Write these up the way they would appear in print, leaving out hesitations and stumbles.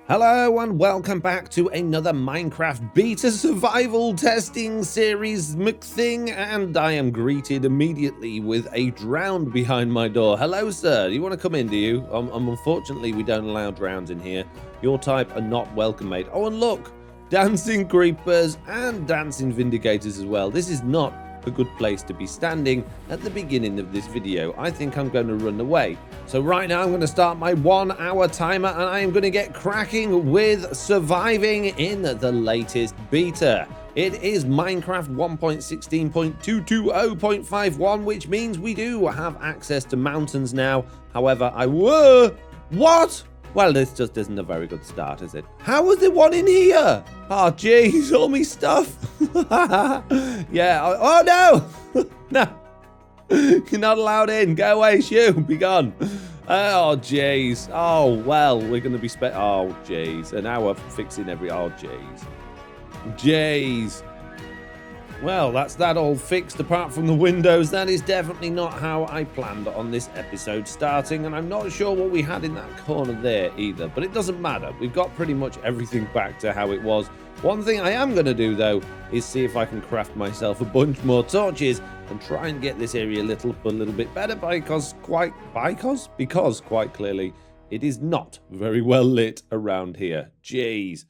Hello and welcome back to another Minecraft beta survival testing series McThing, and I am greeted immediately with a drowned behind my door. Hello sir, do you want to come in, do you? Unfortunately we don't allow drowns in here. Your type are not welcome, mate. Oh, and look, dancing creepers and dancing vindicators as well. This is not a good place to be standing at the beginning of this video. I think I'm going to run away. So right now I'm going to start my 1 hour timer and I am going to get cracking with surviving in the latest beta. It is Minecraft 1.16.220.51, which means we do have access to mountains now. However, what? Well, this just isn't a very good start, is it? How was there one in here? Oh, jeez, all me stuff. Yeah, oh no! No, you're not allowed in. Go away, shoo, be gone. Oh, jeez. Oh, well, we're going to be oh, jeez. An hour fixing every, oh, jeez. Jeez. Well, that's that all fixed apart from the windows. That is definitely not how I planned on this episode starting, and I'm not sure what we had in that corner there either, but it doesn't matter. We've got pretty much everything back to how it was. One thing I am going to do, though, is see if I can craft myself a bunch more torches and try and get this area a little bit better because quite clearly it is not very well lit around here. Jeez.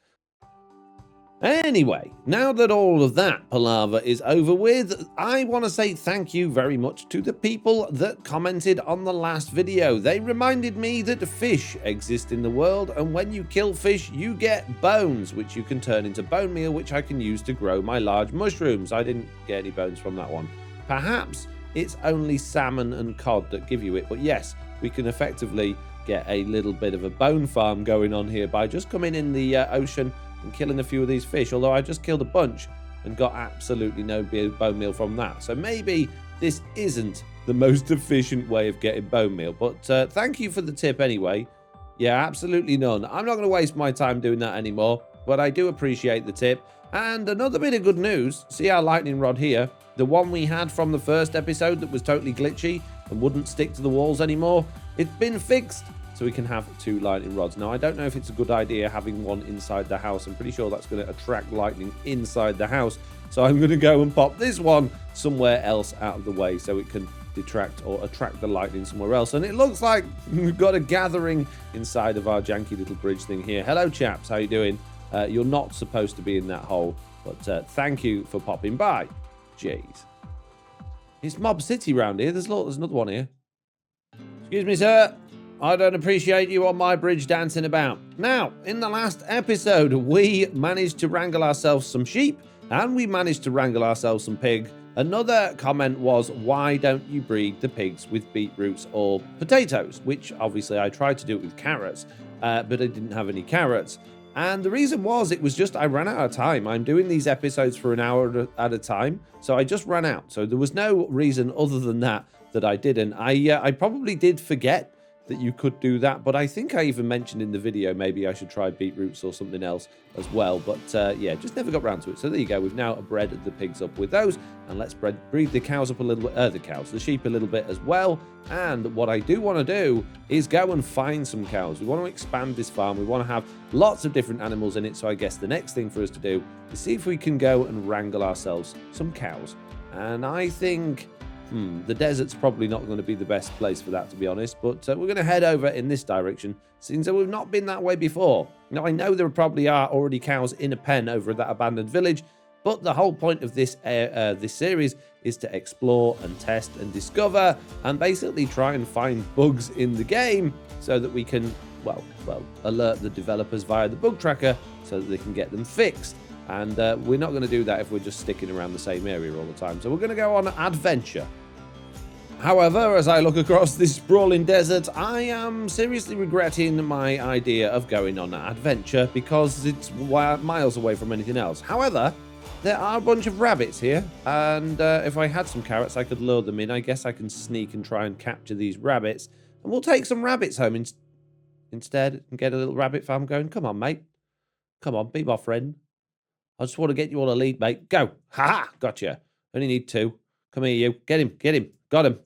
Anyway, now that all of that palaver is over with, I want to say thank you very much to the people that commented on the last video. They reminded me that fish exist in the world, and when you kill fish, you get bones, which you can turn into bone meal, which I can use to grow my large mushrooms. I didn't get any bones from that one. Perhaps it's only salmon and cod that give you it, but yes, we can effectively get a little bit of a bone farm going on here by just coming in the ocean and killing a few of these fish, although I just killed a bunch and got absolutely no bone meal from that. So maybe this isn't the most efficient way of getting bone meal, but thank you for the tip anyway. Yeah, absolutely none. I'm not going to waste my time doing that anymore, but I do appreciate the tip. And another bit of good news, see our lightning rod here, the one we had from the first episode that was totally glitchy and wouldn't stick to the walls anymore, it's been fixed. So we can have 2 lightning rods. Now, I don't know if it's a good idea having one inside the house. I'm pretty sure that's going to attract lightning inside the house. So I'm going to go and pop this one somewhere else out of the way so it can detract or attract the lightning somewhere else. And it looks like we've got a gathering inside of our janky little bridge thing here. Hello, chaps. How you doing? You're not supposed to be in that hole, but thank you for popping by. Jeez. It's Mob City round here. There's another one here. Excuse me, sir. I don't appreciate you on my bridge dancing about. Now, in the last episode, we managed to wrangle ourselves some sheep, and we managed to wrangle ourselves some pig. Another comment was, why don't you breed the pigs with beetroots or potatoes? Which, obviously, I tried to do it with carrots, but I didn't have any carrots. And the reason was, it was just I ran out of time. I'm doing these episodes for an hour at a time, so I just ran out. So there was no reason other than that I didn't. I probably did forget that you could do that, but I think I even mentioned in the video maybe I should try beetroots or something else as well, but yeah, just never got around to it. So there you go, we've now bred the pigs up with those, and let's breed the cows up a little bit, the sheep a little bit as well. And what I do want to do is go and find some cows. We want to expand this farm, we want to have lots of different animals in it, so I guess the next thing for us to do is see if we can go and wrangle ourselves some cows. And I think the desert's probably not going to be the best place for that, to be honest, but we're going to head over in this direction, since we've not been that way before. Now, I know there probably are already cows in a pen over at that abandoned village, but the whole point of this series is to explore and test and discover and basically try and find bugs in the game so that we can, well, alert the developers via the bug tracker so that they can get them fixed. And we're not going to do that if we're just sticking around the same area all the time. So we're going to go on an adventure. However, as I look across this sprawling desert, I am seriously regretting my idea of going on an adventure because it's miles away from anything else. However, there are a bunch of rabbits here, and if I had some carrots, I could lure them in. I guess I can sneak and try and capture these rabbits, and we'll take some rabbits home instead and get a little rabbit farm going. Come on, mate. Come on, be my friend. I just want to get you on a lead, mate. Go. Ha-ha! Gotcha. Only need 2. Come here, you. Get him. Get him. Got him.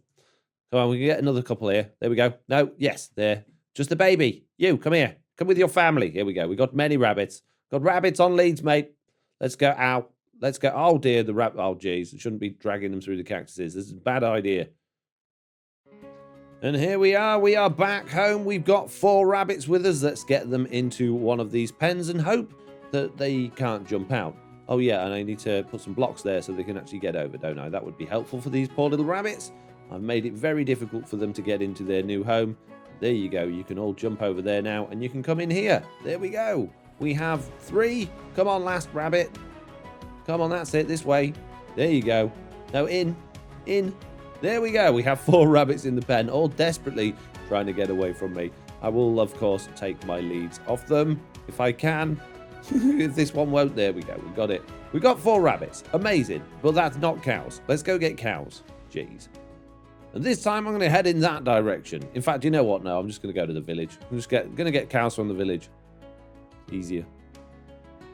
Come on, we can get another couple here. There we go. No. Yes. There. Just a baby. You. Come here. Come with your family. Here we go. We got many rabbits. Got rabbits on leads, mate. Let's go. Ow. Let's go. Oh, dear. The rabbit. Oh, jeez. I shouldn't be dragging them through the cactuses. This is a bad idea. And here we are. We are back home. We've got 4 rabbits with us. Let's get them into one of these pens and hope that they can't jump out. Oh, yeah. And I need to put some blocks there so they can actually get over, don't I? That would be helpful for these poor little rabbits. I've made it very difficult for them to get into their new home. There you go. You can all jump over there now and you can come in here. There we go. We have 3. Come on, last rabbit. Come on, that's it. This way. There you go. No, in. There we go. We have 4 rabbits in the pen, all desperately trying to get away from me. I will, of course, take my leads off them if I can. If this one won't, there we go. We got it. We got 4 rabbits. Amazing. But that's not cows. Let's go get cows. Jeez. And this time I'm going to head in that direction. In fact, you know what? No, I'm just going to go to the village. I'm just going to get cows from the village. Easier.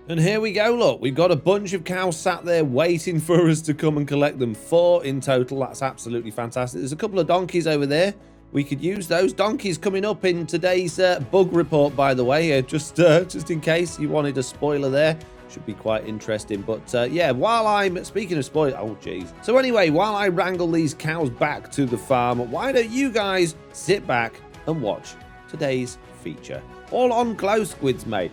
And here we go, look. We've got a bunch of cows sat there waiting for us to come and collect them. 4 in total. That's absolutely fantastic. There's a couple of donkeys over there. We could use those. Donkeys coming up in today's bug report, by the way. Just in case you wanted a spoiler there. Should be quite interesting. But yeah, while I'm speaking of spoil, oh geez. So anyway, while I wrangle these cows back to the farm, why don't you guys sit back and watch today's feature? All on glow squids, mate.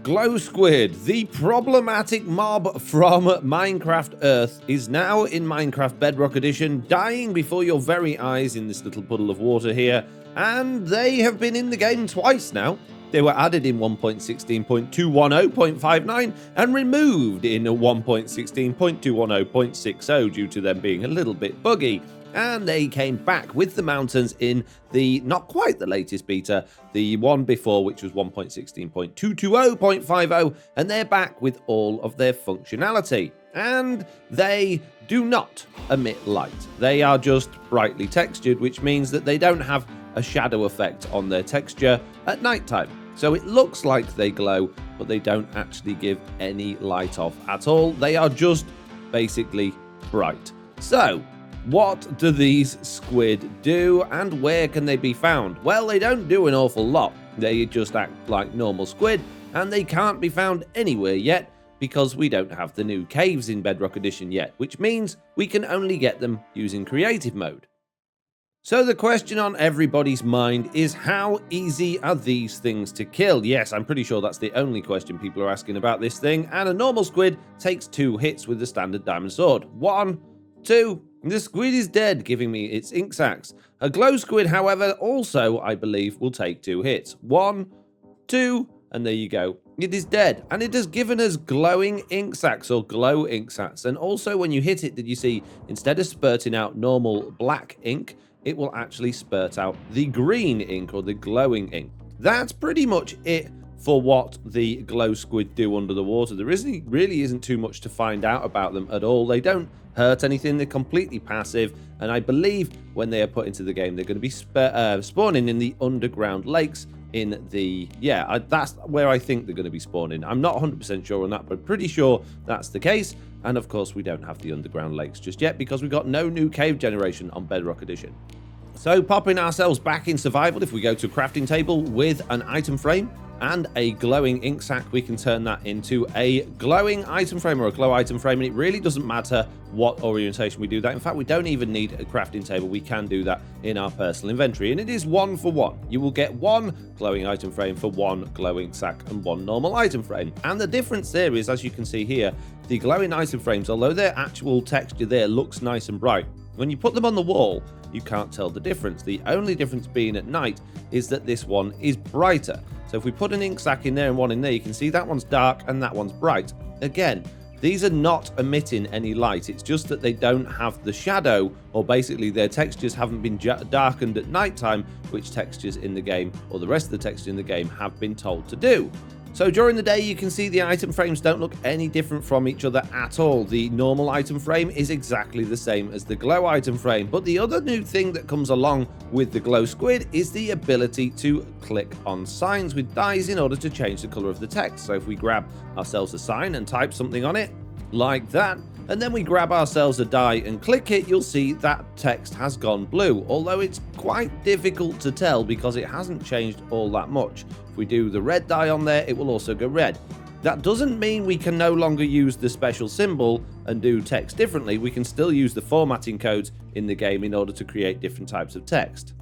Glow squid, the problematic mob from Minecraft Earth, is now in Minecraft Bedrock Edition, dying before your very eyes in this little puddle of water here. And they have been in the game twice now. They were added in 1.16.210.59 and removed in 1.16.210.60 due to them being a little bit buggy. And they came back with the mountains in the, not quite the latest beta, the one before, which was 1.16.220.50, and they're back with all of their functionality. And they do not emit light. They are just brightly textured, which means that they don't have a shadow effect on their texture at nighttime. So it looks like they glow, but they don't actually give any light off at all. They are just basically bright. So what do these squid do and where can they be found? Well, they don't do an awful lot. They just act like normal squid and they can't be found anywhere yet because we don't have the new caves in Bedrock Edition yet, which means we can only get them using creative mode. So the question on everybody's mind is, how easy are these things to kill? Yes, I'm pretty sure that's the only question people are asking about this thing, and a normal squid takes 2 hits with the standard diamond sword. 1, 2, the squid is dead, giving me its ink sacs. A glow squid, however, also, I believe, will take 2 hits. 1, 2, and there you go. It is dead, and it has given us glowing ink sacs, or glow ink sacs. And also, when you hit it, did you see, instead of spurting out normal black ink, it will actually spurt out the green ink, or the glowing ink. That's pretty much it for what the glow squid do under the water. There really isn't too much to find out about them at all. They don't hurt anything. They're completely passive, and I believe when they are put into the game, they're going to be spawning in the underground lakes in the... Yeah, that's where I think they're going to be spawning. I'm not 100% sure on that, but pretty sure that's the case. And of course, we don't have the underground lakes just yet because we've got no new cave generation on Bedrock Edition. So popping ourselves back in survival, if we go to a crafting table with an item frame and a glowing ink sac, we can turn that into a glowing item frame or a glow item frame, and it really doesn't matter what orientation we do that. In fact, we don't even need a crafting table. We can do that in our personal inventory, and it is 1 for 1. You will get 1 glowing item frame for 1 glowing sac and 1 normal item frame. And the difference there is, as you can see here, the glowing item frames, although their actual texture there looks nice and bright, when you put them on the wall, you can't tell the difference. The only difference being at night is that this one is brighter. So if we put an ink sac in there and one in there, you can see that one's dark and that one's bright. Again, these are not emitting any light. It's just that they don't have the shadow, or basically their textures haven't been darkened at nighttime, which textures in the game, or the rest of the textures in the game, have been told to do. So during the day, you can see the item frames don't look any different from each other at all. The normal item frame is exactly the same as the glow item frame. But the other new thing that comes along with the glow squid is the ability to click on signs with dies in order to change the color of the text. So if we grab ourselves a sign and type something on it, like that, and then we grab ourselves a die and click it, you'll see that text has gone blue, although it's quite difficult to tell because it hasn't changed all that much. If we do the red die on there, it will also go red. That doesn't mean we can no longer use the special symbol and do text differently. We can still use the formatting codes in the game in order to create different types of text.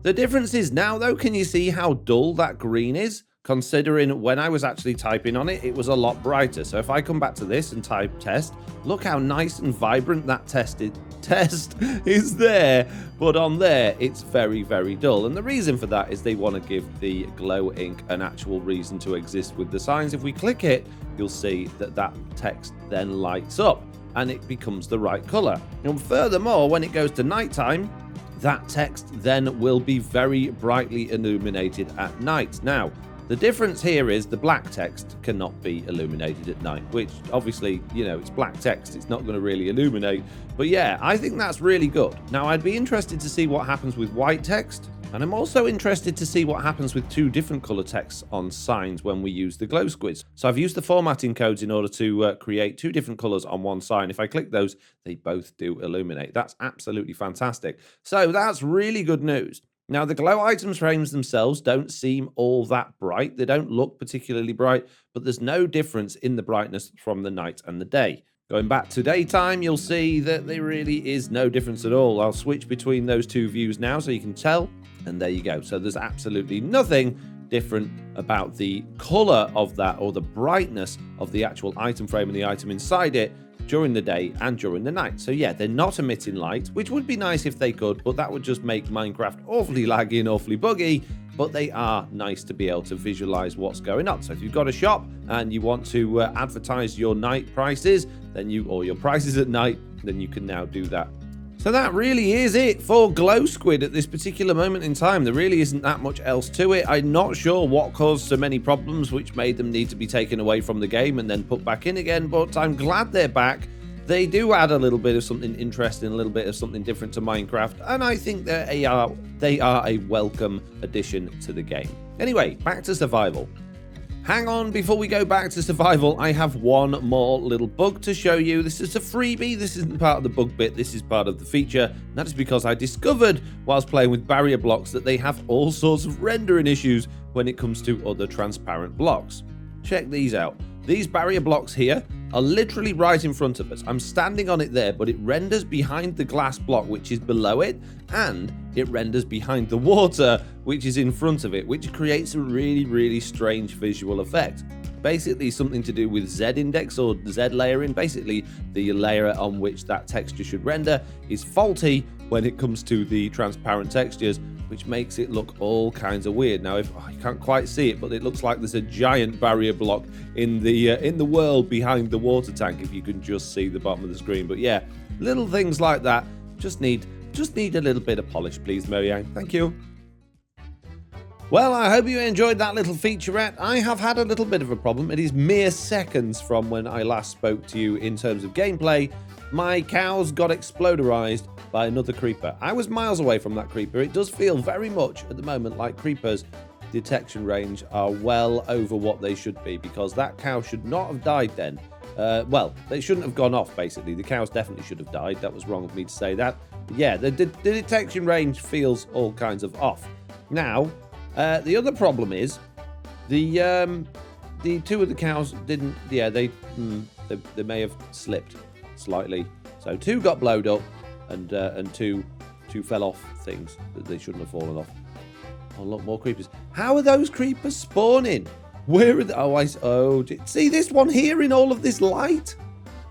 The difference is now, though, can you see how dull that green is? Considering when I was actually typing on it, it was a lot brighter. So if I come back to this and type test, look how nice and vibrant that test is there. But on there, it's very, very dull. And the reason for that is they want to give the glow ink an actual reason to exist with the signs. If we click it, you'll see that that text then lights up and it becomes the right color. And furthermore, when it goes to nighttime, that text then will be very brightly illuminated at night. Now, the difference here is the black text cannot be illuminated at night, which obviously, you know, it's black text. It's not going to really illuminate. But yeah, I think that's really good. Now, I'd be interested to see what happens with white text. And I'm also interested to see what happens with two different color texts on signs when we use the glow squids. So I've used the formatting codes in order to create two different colors on one sign. If I click those, they both do illuminate. That's absolutely fantastic. So that's really good news. Now, the glow items frames themselves don't seem all that bright. They don't look particularly bright, but there's no difference in the brightness from the night and the day. Going back to daytime, you'll see that there really is no difference at all. I'll switch between those two views now so you can tell. And there you go. So there's absolutely nothing different about the color of that or the brightness of the actual item frame and the item inside it during the day and during the night. So yeah, they're not emitting light, which would be nice if they could, but that would just make Minecraft awfully laggy and awfully buggy. But they are nice to be able to visualize what's going on. So if you've got a shop and you want to advertise your night prices, or your prices at night, then you can now do that. So that really is it for Glow Squid at this particular moment in time. There really isn't that much else to it. I'm not sure what caused so many problems which made them need to be taken away from the game and then put back in again, but I'm glad they're back. They do add a little bit of something interesting, a little bit of something different to Minecraft, and I think that they are a welcome addition to the game. Anyway, back to survival. Hang on, before we go back to survival, I have one more little bug to show you. This is a freebie. This isn't part of the bug bit. This is part of the feature. And that is because I discovered whilst playing with barrier blocks that they have all sorts of rendering issues when it comes to other transparent blocks. Check these out. These barrier blocks here are literally right in front of us. I'm standing on it there, but it renders behind the glass block, which is below it, and it renders behind the water, which is in front of it, which creates a really, really strange visual effect. Basically something to do with Z index or Z layering. Basically, the layer on which that texture should render is faulty when it comes to the transparent textures, which makes it look all kinds of weird. Now, you can't quite see it, but it looks like there's a giant barrier block in the world behind the water tank, if you can just see the bottom of the screen. But yeah, little things like that just need a little bit of polish, please, Marianne. Thank you. Well, I hope you enjoyed that little featurette. I have had a little bit of a problem. It is mere seconds from when I last spoke to you in terms of gameplay. My cows got exploderized by another creeper. I was miles away from that creeper. It does feel very much at the moment like creepers' detection range are well over what they should be, because that cow should not have died then. Well, they shouldn't have gone off, basically. The cows definitely should have died. That was wrong of me to say that. But yeah, the detection range feels all kinds of off. Now, the other problem is the two of the cows didn't. Yeah, they may have slipped slightly. So two got blowed up, and two fell off things that they shouldn't have fallen off. Oh, look, more creepers. How are those creepers spawning? Where are they? See this one here in all of this light?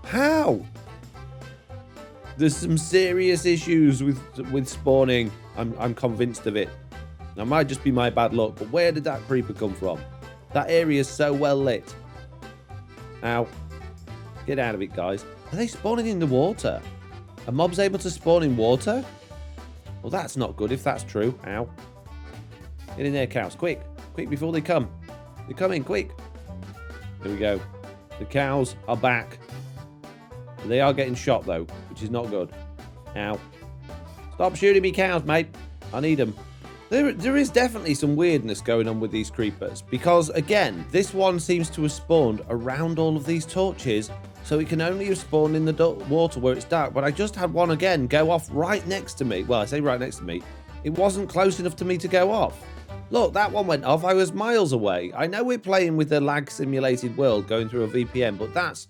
How? There's some serious issues with spawning. I'm convinced of it. That might just be my bad luck, but where did that creeper come from? That area is so well lit. Ow. Get out of it, guys. Are they spawning in the water? Are mobs able to spawn in water? Well, that's not good if that's true. Ow. Get in there, cows. Quick. Quick before they come. They're coming, quick. There we go. The cows are back. They are getting shot, though, which is not good. Ow. Stop shooting me cows, mate. I need them. There is definitely some weirdness going on with these creepers because, again, this one seems to have spawned around all of these torches, so it can only have spawned in the water where it's dark. But I just had one again go off right next to me. Well, I say right next to me. It wasn't close enough to me to go off. Look, that one went off. I was miles away. I know we're playing with a lag simulated world going through a VPN, but that's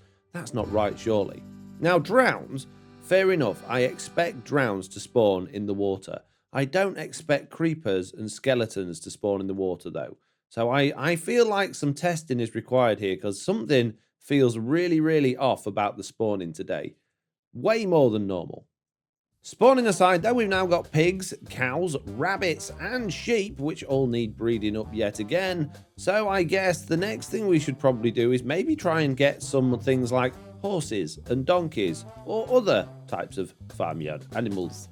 not right, surely. Now, drowns, fair enough. I expect drowns to spawn in the water. I don't expect creepers and skeletons to spawn in the water, though. So I feel like some testing is required here because something feels really, really off about the spawning today. Way more than normal. Spawning aside, though, we've now got pigs, cows, rabbits, and sheep, which all need breeding up yet again. So I guess the next thing we should probably do is maybe try and get some things like horses and donkeys or other types of farmyard animals.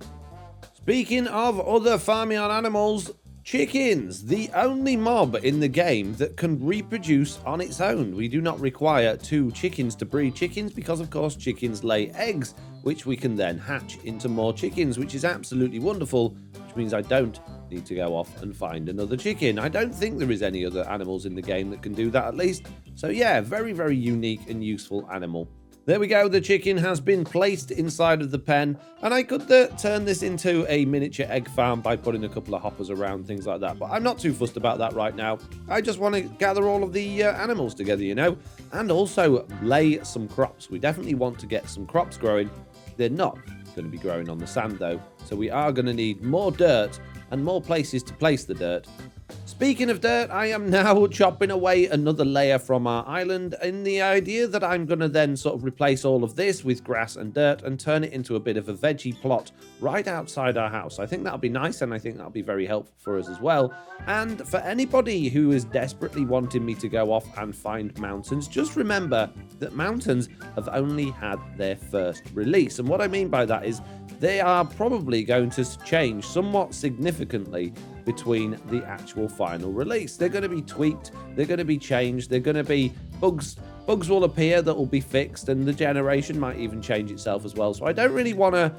Speaking of other farmyard animals, chickens, the only mob in the game that can reproduce on its own. We do not require 2 chickens to breed chickens because, of course, chickens lay eggs, which we can then hatch into more chickens, which is absolutely wonderful, which means I don't need to go off and find another chicken. I don't think there is any other animals in the game that can do that, at least. So yeah, very, very unique and useful animal. There we go, the chicken has been placed inside of the pen, and I could turn this into a miniature egg farm by putting a couple of hoppers around, things like that, but I'm not too fussed about that right now. I just want to gather all of the animals together, you know, and also lay some crops. We definitely want to get some crops growing. They're not going to be growing on the sand, though, so we are going to need more dirt and more places to place the dirt. Speaking of dirt, I am now chopping away another layer from our island in the idea that I'm going to then sort of replace all of this with grass and dirt and turn it into a bit of a veggie plot right outside our house. I think that'll be nice, and I think that'll be very helpful for us as well. And for anybody who is desperately wanting me to go off and find mountains, just remember that mountains have only had their first release. And what I mean by that is they are probably going to change somewhat significantly between the actual final release. They're going to be tweaked, they're going to be changed, they're going to be bugs will appear that will be fixed, and the generation might even change itself as well. So I don't really want to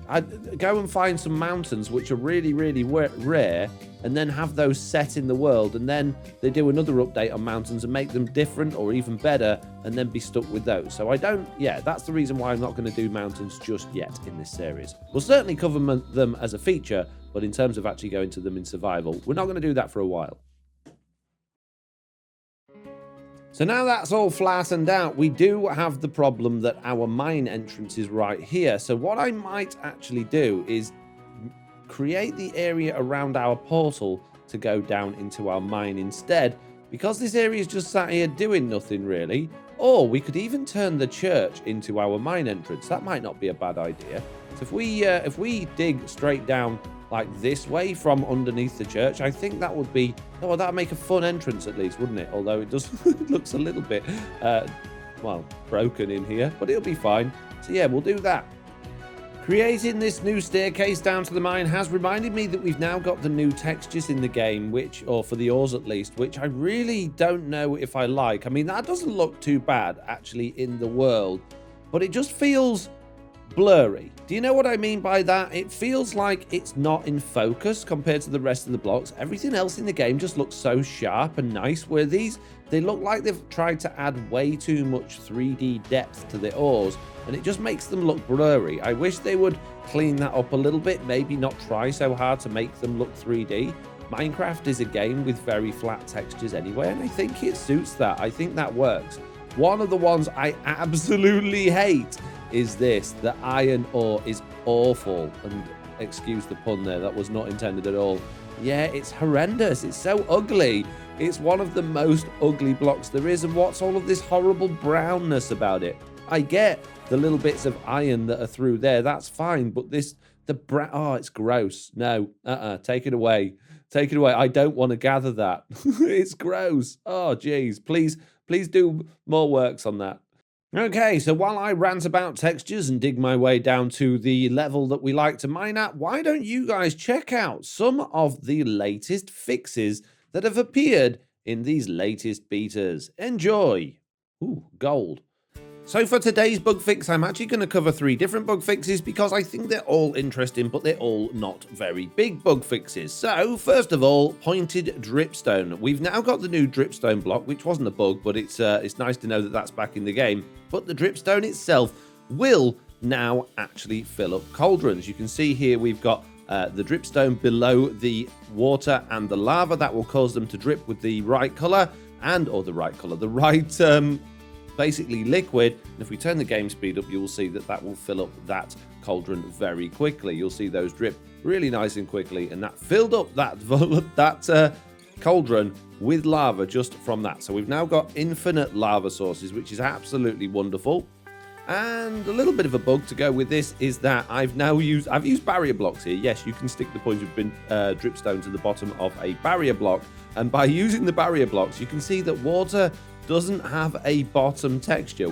I'd go and find some mountains which are really, really rare and then have those set in the world, and then they do another update on mountains and make them different or even better and then be stuck with those. So that's the reason why I'm not going to do mountains just yet in this series. We'll certainly cover them as a feature, but in terms of actually going to them in survival, we're not going to do that for a while. So now that's all flattened out, we do have the problem that our mine entrance is right here. So what I might actually do is create the area around our portal to go down into our mine instead, because this area is just sat here doing nothing really. Or we could even turn the church into our mine entrance. That might not be a bad idea. So if we dig straight down like this way from underneath the church, I think that would be, oh, that'd make a fun entrance at least, wouldn't it? Although it does it looks a little bit well, broken in here, but it'll be fine. So yeah, we'll do that. Creating this new staircase down to the mine has reminded me that we've now got the new textures in the game, or for the ores at least, which I really don't know if I like. I mean, that doesn't look too bad actually in the world, but it just feels blurry. Do you know what I mean by that? It feels like it's not in focus compared to the rest of the blocks. Everything else in the game just looks so sharp and nice, where these, they look like they've tried to add way too much 3D depth to the ores, and it just makes them look blurry. I wish they would clean that up a little bit, maybe not try so hard to make them look 3D. Minecraft is a game with very flat textures anyway, and I think it suits that. I think that works. One of the ones I absolutely hate is this. The iron ore is awful, and excuse the pun there, that was not intended at all. Yeah, it's horrendous. It's so ugly. It's one of the most ugly blocks there is, and what's all of this horrible brownness about it? I get the little bits of iron that are through there, that's fine, but oh, it's gross. No, take it away. Take it away. I don't want to gather that. It's gross. Oh, geez. Please do more works on that. Okay, so while I rant about textures and dig my way down to the level that we like to mine at, why don't you guys check out some of the latest fixes that have appeared in these latest betas? Enjoy! Ooh, gold. So for today's bug fix, I'm actually going to cover 3 different bug fixes because I think they're all interesting, but they're all not very big bug fixes. So first of all, pointed dripstone. We've now got the new dripstone block, which wasn't a bug, but it's nice to know that that's back in the game. But the dripstone itself will now actually fill up cauldrons. You can see here we've got the dripstone below the water and the lava. That will cause them to drip with the right color the right basically liquid. And if we turn the game speed up, you will see that that will fill up that cauldron very quickly. You'll see those drip really nice and quickly, and that filled up that cauldron with lava just from that. So we've now got infinite lava sources, which is absolutely wonderful. And a little bit of a bug to go with this is that I've used barrier blocks here. Yes, you can stick the pointed dripstone to the bottom of a barrier block, and by using the barrier blocks, you can see that water doesn't have a bottom texture,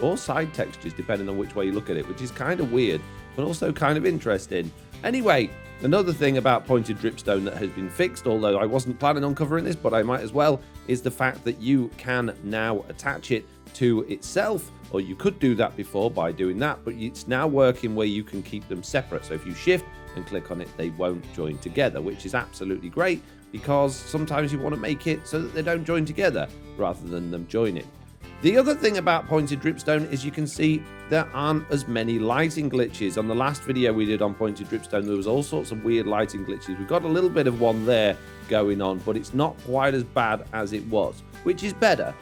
or side textures, depending on which way you look at it, which is kind of weird, but also kind of interesting. Anyway, another thing about pointed dripstone that has been fixed, although I wasn't planning on covering this, but I might as well, is the fact that you can now attach it to itself, or you could do that before by doing that, but it's now working where you can keep them separate. So if you shift and click on it, they won't join together, which is absolutely great, because sometimes you want to make it so that they don't join together rather than them joining. The other thing about pointed dripstone is you can see there aren't as many lighting glitches. On the last video we did on pointed dripstone, there was all sorts of weird lighting glitches. We've got a little bit of one there going on, but it's not quite as bad as it was, which is better.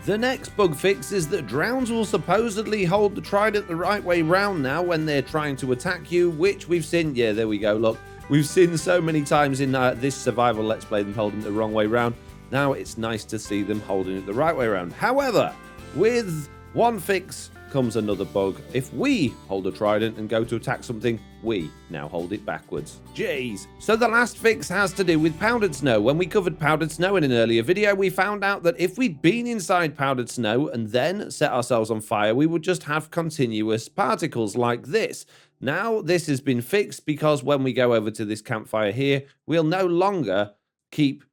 The next bug fix is that drowns will supposedly hold the trident the right way round now when they're trying to attack you, which we've seen. Yeah, there we go. Look, we've seen so many times in this survival let's play them holding it the wrong way round. Now it's nice to see them holding it the right way around. However, with one fix comes another bug. If we hold a trident and go to attack something, we now hold it backwards. Jeez. So the last fix has to do with powdered snow. When we covered powdered snow in an earlier video, we found out that if we'd been inside powdered snow and then set ourselves on fire, we would just have continuous particles like this. Now this has been fixed because when we go over to this campfire here, we'll no longer keep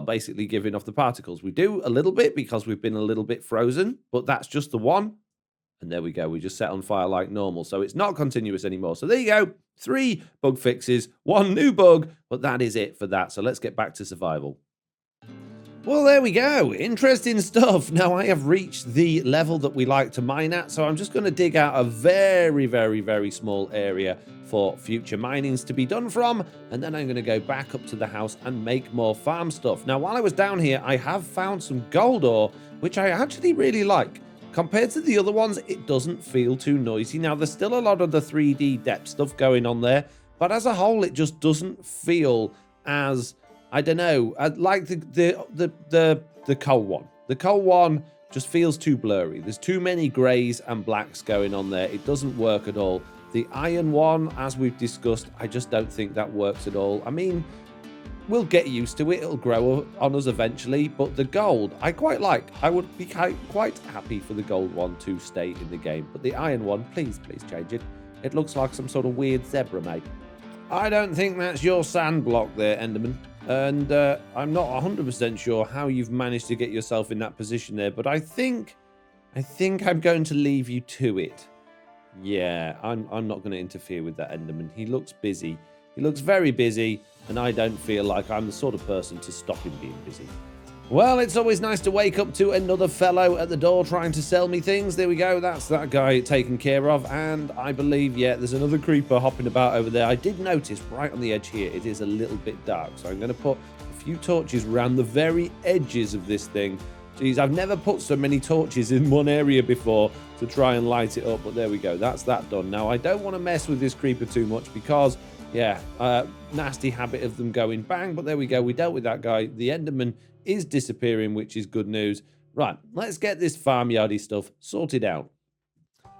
basically giving off the particles. We do a little bit because we've been a little bit frozen, but that's just the one. And there we go. We just set on fire like normal. So it's not continuous anymore. So there you go. 3 bug fixes, 1 new bug, but that is it for that. So let's get back to survival. Well, there we go. Interesting stuff. Now I have reached the level that we like to mine at. So I'm just going to dig out a very, very, very small area for future minings to be done from. And then I'm going to go back up to the house and make more farm stuff. Now, while I was down here, I have found some gold ore, which I actually really like. Compared to the other ones, it doesn't feel too noisy. Now, there's still a lot of the 3D depth stuff going on there, but as a whole, it just doesn't feel as, I don't know, like the coal one. The coal one just feels too blurry. There's too many greys and blacks going on there. It doesn't work at all. The iron one, as we've discussed, I just don't think that works at all. I mean, we'll get used to it. It'll grow on us eventually. But the gold, I quite like. I would be quite happy for the gold one to stay in the game. But the iron one, please change it. It looks like some sort of weird zebra, mate. I don't think that's your sand block there, Enderman. And I'm not 100% sure how you've managed to get yourself in that position there. But I think I'm going to leave you to it. Yeah, I'm not going to interfere with that Enderman. He looks busy. He looks very busy, and I don't feel like I'm the sort of person to stop him being busy. Well, it's always nice to wake up to another fellow at the door trying to sell me things. There we go. That's that guy taken care of. And I believe, yeah, there's another creeper hopping about over there. I did notice right on the edge here, it is a little bit dark. So I'm going to put a few torches around the very edges of this thing. Jeez, I've never put so many torches in one area before to try and light it up. But there we go. That's that done. Now, I don't want to mess with this creeper too much because, yeah, nasty habit of them going bang. But there we go. We dealt with that guy. The Enderman is disappearing, which is good news. Right, let's get this farmyardy stuff sorted out.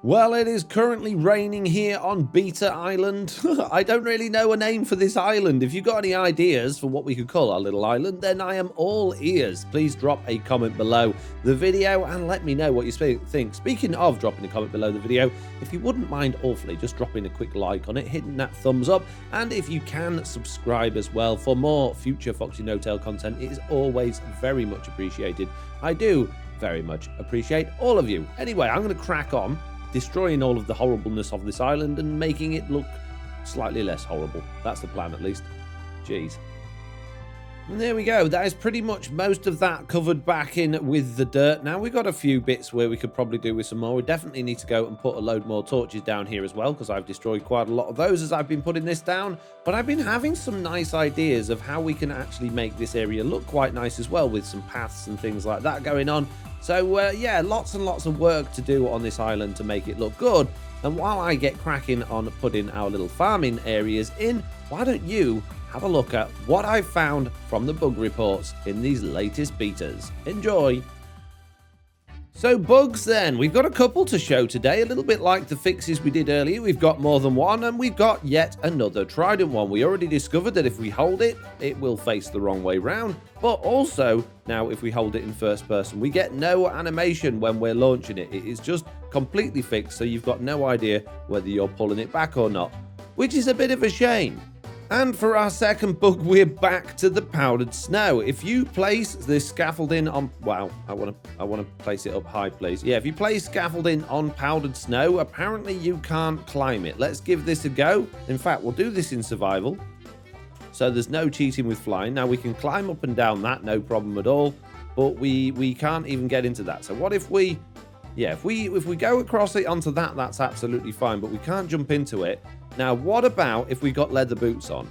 Well, it is currently raining here on Beta Island. I don't really know a name for this island. If you've got any ideas for what we could call our little island, then I am all ears. Please drop a comment below the video and let me know what you think. Speaking of dropping a comment below the video, if you wouldn't mind awfully just dropping a quick like on it, hitting that thumbs up, and if you can subscribe as well for more future FoxyNoTail content, it is always very much appreciated. I do very much appreciate all of you. Anyway, I'm going to crack on destroying all of the horribleness of this island and making it look slightly less horrible. That's the plan, at least. Jeez. And there we go. That is pretty much most of that covered back in with the dirt. Now we've got a few bits where we could probably do with some more. We definitely need to go and put a load more torches down here as well, because I've destroyed quite a lot of those as I've been putting this down. But I've been having some nice ideas of how we can actually make this area look quite nice as well, with some paths and things like that going on. So yeah, lots and lots of work to do on this island to make it look good. And while I get cracking on putting our little farming areas in, why don't you have a look at what I've found from the bug reports in these latest betas. Enjoy! So bugs then, we've got a couple to show today, a little bit like the fixes we did earlier. We've got more than one, and we've got yet another Trident one. We already discovered that if we hold it, it will face the wrong way round, but also now if we hold it in first person, we get no animation when we're launching it. It is just completely fixed, so you've got no idea whether you're pulling it back or not, which is a bit of a shame. And for our second bug, we're back to the powdered snow. If you place this scaffolding on, wow, I want to place it up high, please. Yeah, if you place scaffolding on powdered snow, apparently you can't climb it. Let's give this a go. In fact, we'll do this in survival. So there's no cheating with flying. Now we can climb up and down that, no problem at all. But we can't even get into that. So what if we, yeah, if we go across it onto that, that's absolutely fine. But we can't jump into it. Now, what about if we got leather boots on?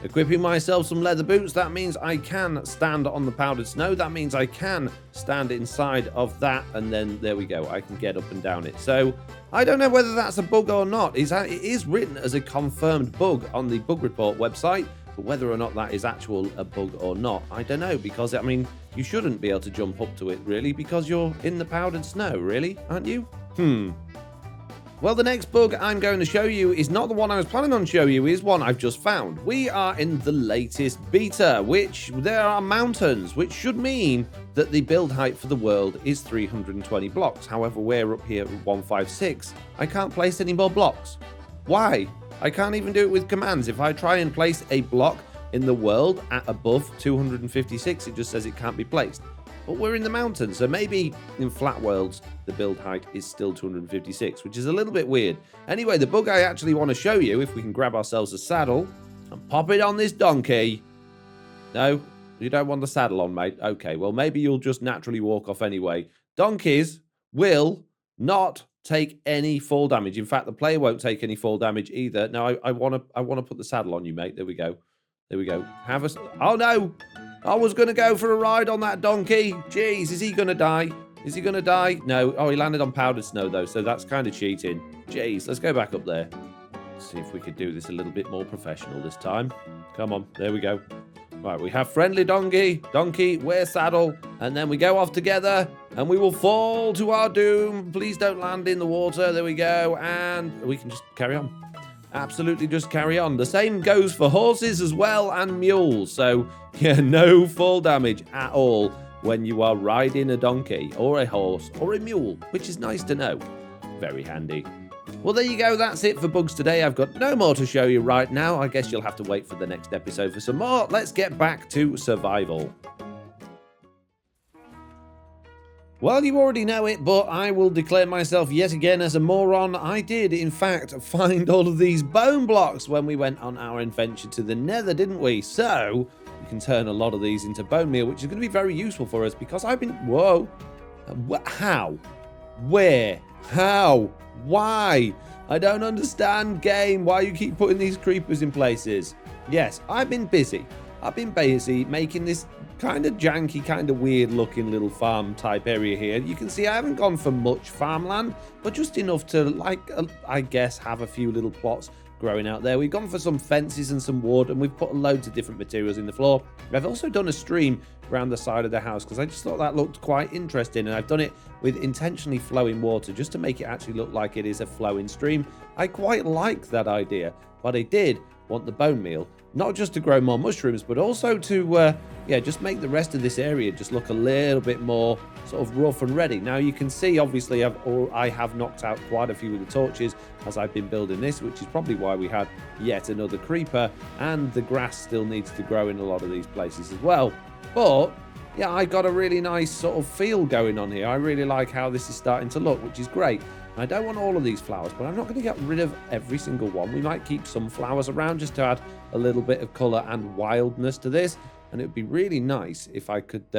Equipping myself some leather boots, that means I can stand on the powdered snow. That means I can stand inside of that, and then there we go. I can get up and down it. So I don't know whether that's a bug or not. It is written as a confirmed bug on the bug report website, but whether or not that is actual a bug or not, I don't know, because, I mean, you shouldn't be able to jump up to it, really, because you're in the powdered snow, really, aren't you? Well, the next bug I'm going to show you is not the one I was planning on showing you, is one I've just found. We are in the latest beta, which there are mountains, which should mean that the build height for the world is 320 blocks. However, we're up here at 156. I can't place any more blocks. Why? I can't even do it with commands. If I try and place a block in the world at above 256, it just says it can't be placed. But we're in the mountains, so maybe in flat worlds, the build height is still 256, which is a little bit weird. Anyway, the bug I actually want to show you, if we can grab ourselves a saddle and pop it on this donkey. No, you don't want the saddle on, mate. Okay, well, maybe you'll just naturally walk off anyway. Donkeys will not take any fall damage. In fact, the player won't take any fall damage either. Now, I want to put the saddle on you, mate. There we go. There we go. Oh, no. I was going to go for a ride on that donkey. Jeez, is he going to die? Is he going to die? No. Oh, he landed on powdered snow, though, so that's kind of cheating. Jeez, let's go back up there. Let's see if we could do this a little bit more professional this time. Come on, there we go. Right, we have friendly donkey, wear saddle, and then we go off together, and we will fall to our doom. Please don't land in the water. There we go, and we can just carry on. Absolutely just carry on. The same goes for horses as well and mules. So, yeah, no fall damage at all when you are riding a donkey or a horse or a mule, which is nice to know. Very handy. Well, there you go. That's it for bugs today. I've got no more to show you right now. I guess you'll have to wait for the next episode for some more. Let's get back to survival. Well, you already know it, but I will declare myself yet again as a moron. I did, in fact, find all of these bone blocks when we went on our adventure to the Nether, didn't we? So, we can turn a lot of these into bone meal, which is going to be very useful for us because I've been... Whoa. How? Where? How? Why? I don't understand, game. Why you keep putting these creepers in places? Yes, I've been busy. I've been busy making this kind of janky, kind of weird looking little farm type area here. You can see I haven't gone for much farmland, but just enough to, like, I guess, have a few little plots growing out there. We've gone for some fences and some wood, and we've put loads of different materials in the floor. I've also done a stream around the side of the house because I just thought that looked quite interesting, and I've done it with intentionally flowing water just to make it actually look like it is a flowing stream. I quite like that idea, but I did want the bone meal, not just to grow more mushrooms, but also to just make the rest of this area just look a little bit more sort of rough and ready. Now you can see obviously I have knocked out quite a few of the torches as I've been building this, which is probably why we had yet another creeper, and the grass still needs to grow in a lot of these places as well. But yeah, I got a really nice sort of feel going on here. I really like how this is starting to look, which is great. I don't want all of these flowers, but I'm not going to get rid of every single one. We might keep some flowers around just to add a little bit of color and wildness to this. And it would be really nice if I could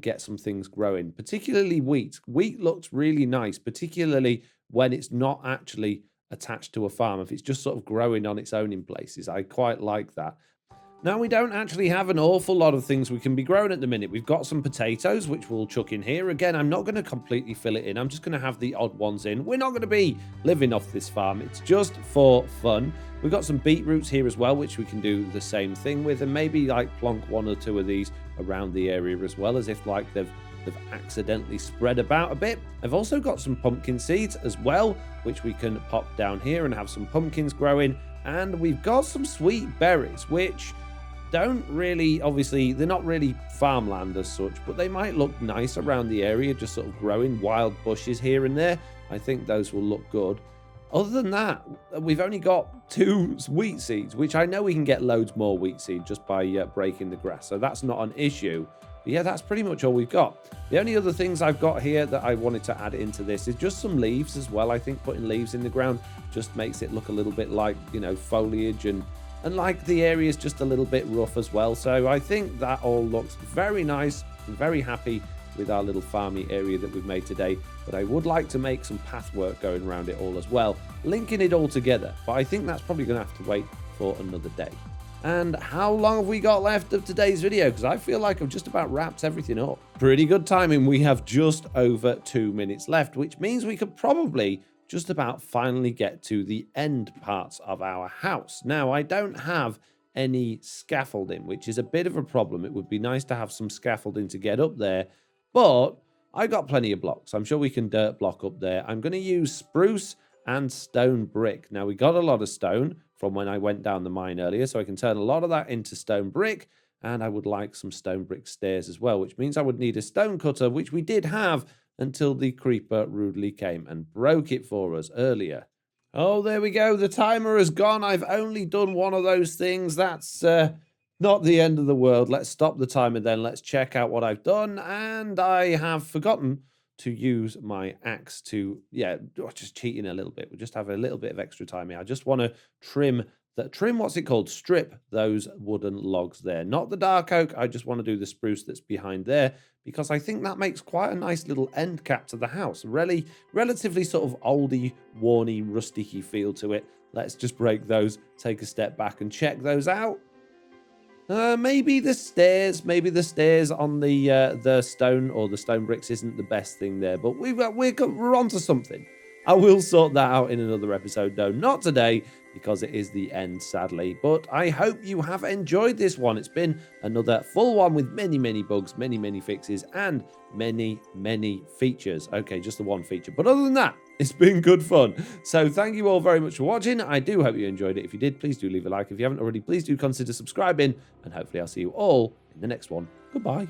get some things growing, particularly wheat. Wheat looks really nice, particularly when it's not actually attached to a farm. If it's just sort of growing on its own in places, I quite like that. Now, we don't actually have an awful lot of things we can be growing at the minute. We've got some potatoes, which we'll chuck in here. Again, I'm not going to completely fill it in. I'm just going to have the odd ones in. We're not going to be living off this farm. It's just for fun. We've got some beetroots here as well, which we can do the same thing with, and maybe like plonk one or two of these around the area as well, as if like they've accidentally spread about a bit. I've also got some pumpkin seeds as well, which we can pop down here and have some pumpkins growing. And we've got some sweet berries, which don't really, obviously, they're not really farmland as such, but they might look nice around the area, just sort of growing wild bushes here and there. I think those will look good. Other than that, we've only got 2 wheat seeds, which I know we can get loads more wheat seed just by breaking the grass, so that's not an issue. But yeah, that's pretty much all we've got. The only other things I've got here that I wanted to add into this is just some leaves as well. I think putting leaves in the ground just makes it look a little bit like, you know, foliage, and like the area is just a little bit rough as well. So I think that all looks very nice. I'm very happy with our little farmy area that we've made today, but I would like to make some path work going around it all as well, linking it all together. But I think that's probably going to have to wait for another day. And how long have we got left of today's video? Because I feel like I've just about wrapped everything up. Pretty good timing. We have just over 2 minutes left, which means we could probably just about finally get to the end parts of our house. Now, I don't have any scaffolding, which is a bit of a problem. It would be nice to have some scaffolding to get up there, but I got plenty of blocks. I'm sure we can dirt block up there. I'm going to use spruce and stone brick. Now, we got a lot of stone from when I went down the mine earlier, so I can turn a lot of that into stone brick, and I would like some stone brick stairs as well, which means I would need a stone cutter, which we did have until the creeper rudely came and broke it for us earlier. Oh, there we go. The timer has gone. I've only done one of those things. That's not the end of the world. Let's stop the timer then. Let's check out what I've done. And I have forgotten to use my axe to, just cheating a little bit. We'll just have a little bit of extra time here. I just want to strip those wooden logs there. Not the dark oak. I just want to do the spruce that's behind there, because I think that makes quite a nice little end cap to the house. Really, relatively sort of oldie, worny, rusty-y feel to it. Let's just break those, take a step back and check those out. Maybe the stairs on the stone or the stone bricks isn't the best thing there, but we're onto something. I will sort that out in another episode, though not today, because it is the end, sadly. But I hope you have enjoyed this one. It's been another full one with many, many bugs, many, many fixes, and many, many features. Okay, just the one feature. But other than that, it's been good fun. So thank you all very much for watching. I do hope you enjoyed it. If you did, please do leave a like. If you haven't already, please do consider subscribing. And hopefully I'll see you all in the next one. Goodbye.